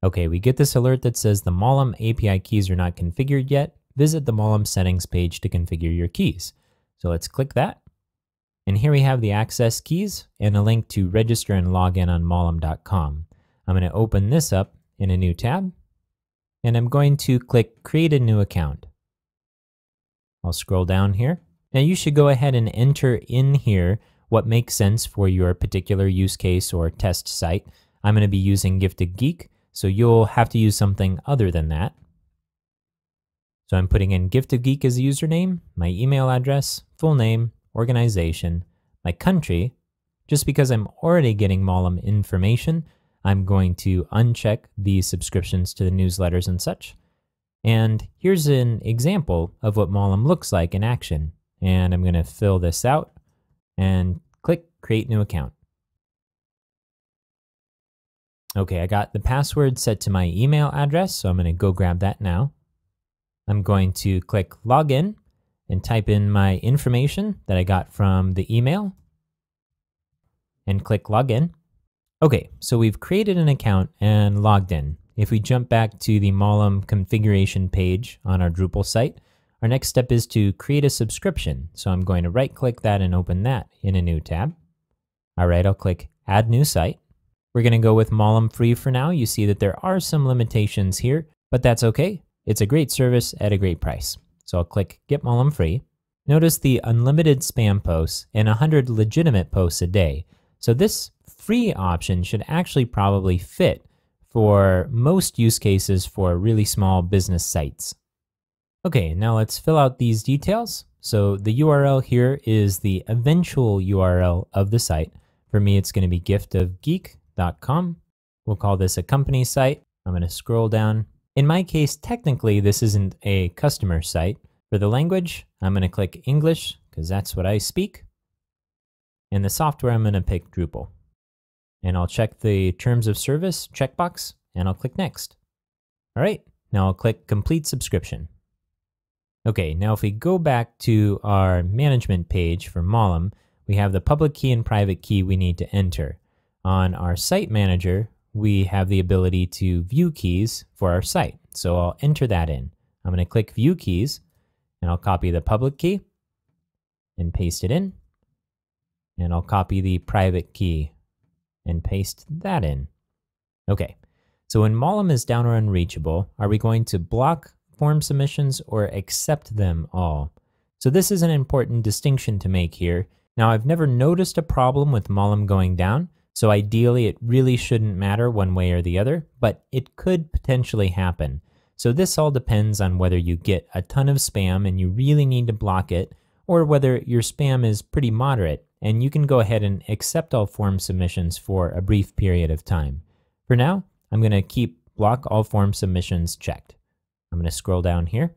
Okay, we get this alert that says the Mollom API keys are not configured yet. Visit the Mollom settings page to configure your keys. So let's click that. And here we have the access keys and a link to register and log in on mollom.com. I'm going to open this up in a new tab, and I'm going to click Create a New Account. I'll scroll down here. Now you should go ahead and enter in here what makes sense for your particular use case or test site. I'm going to be using Gifted Geek, so you'll have to use something other than that. So I'm putting in Gifted Geek as a username, my email address, full name, organization, my country. Just because I'm already getting Mollom information, I'm going to uncheck the subscriptions to the newsletters and such. And here's an example of what Mollom looks like in action. And I'm going to fill this out and click Create New Account. Okay, I got the password set to my email address, so I'm going to go grab that now. I'm going to click Login and type in my information that I got from the email and click Login. Okay, so we've created an account and logged in. If we jump back to the Mollom configuration page on our Drupal site, our next step is to create a subscription. So I'm going to right-click that and open that in a new tab. All right, I'll click Add New Site. We're going to go with Mollom Free for now. You see that there are some limitations here, but that's okay. It's a great service at a great price. So I'll click Get Mollom Free. Notice the unlimited spam posts and 100 legitimate posts a day. So this free option should actually probably fit for most use cases for really small business sites. Okay, now let's fill out these details. So the URL here is the eventual URL of the site. For me, it's going to be giftofgeek.com. We'll call this a company site. I'm going to scroll down. In my case, technically, this isn't a customer site. For the language, I'm going to click English because that's what I speak. And the software, I'm going to pick Drupal. And I'll check the terms of service checkbox and I'll click Next. All right, now I'll click Complete Subscription. Okay, now if we go back to our management page for Mollom, we have the public key and private key we need to enter. On our site manager, we have the ability to view keys for our site. So I'll enter that in. I'm going to click View Keys and I'll copy the public key and paste it in. And I'll copy the private key and paste that in. Okay, so when Mollom is down or unreachable, are we going to block form submissions or accept them all? So this is an important distinction to make here. Now I've never noticed a problem with Mollom going down, so ideally it really shouldn't matter one way or the other, but it could potentially happen. So this all depends on whether you get a ton of spam and you really need to block it, or whether your spam is pretty moderate and you can go ahead and accept all form submissions for a brief period of time. For now, I'm going to keep Block All Form Submissions checked. I'm going to scroll down here.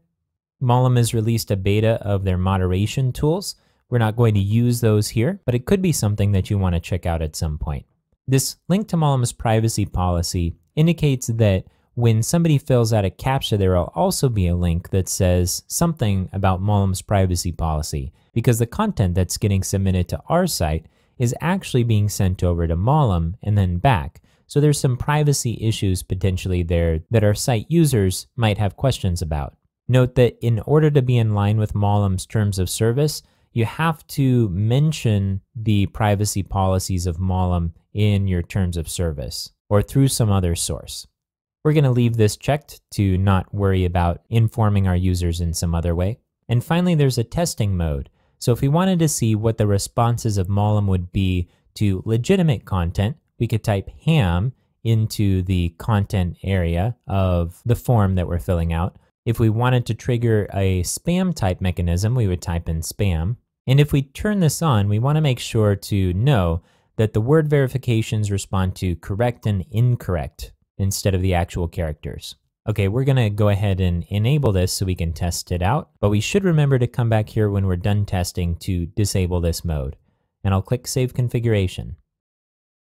Mollom has released a beta of their moderation tools. We're not going to use those here, but it could be something that you want to check out at some point. This link to Mollom's privacy policy indicates that when somebody fills out a CAPTCHA, there will also be a link that says something about Mollom's privacy policy, because the content that's getting submitted to our site is actually being sent over to Mollom and then back. So there's some privacy issues potentially there that our site users might have questions about. Note that in order to be in line with Mollom's terms of service, you have to mention the privacy policies of Mollom in your terms of service or through some other source. We're going to leave this checked to not worry about informing our users in some other way. And finally, there's a testing mode. So if we wanted to see what the responses of Mollom would be to legitimate content, we could type ham into the content area of the form that we're filling out. If we wanted to trigger a spam type mechanism, we would type in spam. And if we turn this on, we want to make sure to know that the word verifications respond to correct and incorrect instead of the actual characters. Okay, we're going to go ahead and enable this so we can test it out, but we should remember to come back here when we're done testing to disable this mode. And I'll click Save Configuration.